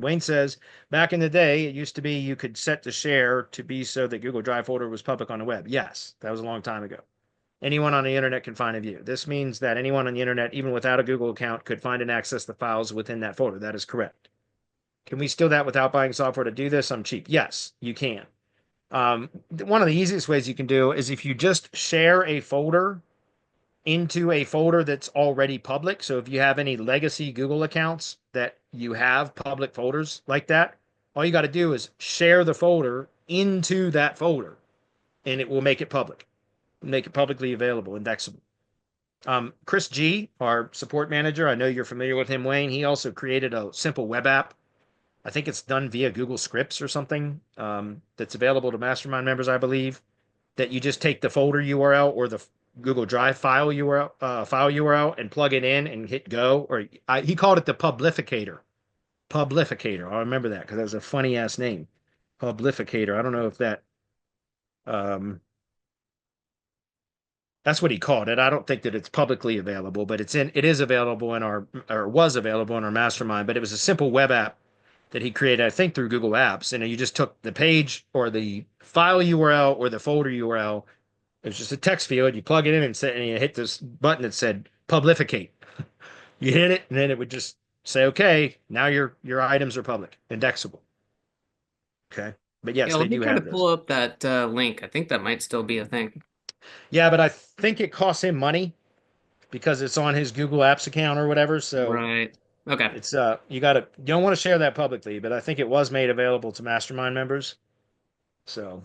Wayne says, back in the day, it used to be you could set the share to be so that Google Drive folder was public on the web. Yes, that was a long time ago. Anyone on the internet can find a view. This means that anyone on the internet, even without a Google account, could find and access the files within that folder. That is correct. Can we steal that without buying software to do this? I'm cheap. Yes, you can. One of the easiest ways you can do is if you just share a folder into a folder that's already public. So if you have any legacy Google accounts that you have public folders like that, all you got to do is share the folder into that folder and it will make it public, make it publicly available, indexable. Chris G, our support manager, I know you're familiar with him, Wayne. He also created a simple web app. I think it's done via Google Scripts or something, that's available to Mastermind members, I believe, that you just take the folder URL or the Google Drive file URL and plug it in and hit go. Or he called it the Publificator. Publificator. I remember that because that was a funny ass name. Publificator. I don't know if that um, that's what he called it. I don't think that it's publicly available, but it is available in our, or was available in our Mastermind. But it was a simple web app that he created, I think, through Google Apps, and you just took the page or the file URL or the folder URL. It was just a text field. You plug it in and you hit this button that said publificate. You hit it, and then it would just say, "Okay, now your items are public, indexable." Okay, but Yeah, yes, they let me do try to have pull those. up that link. I think that might still be a thing. Yeah, but I think it costs him money because it's on his Google Apps account or whatever. So Right. Okay. it's you don't want to share that publicly, but I think it was made available to Mastermind members. So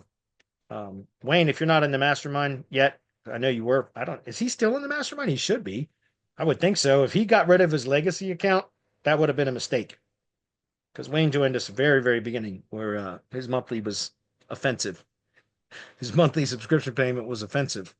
Wayne, if you're not in the Mastermind yet, I know you were. I don't. Is he still in the Mastermind? He should be. I would think so. If he got rid of his legacy account, that would have been a mistake. Because Wayne joined us very, very beginning, where his monthly was offensive. His monthly subscription payment was offensive.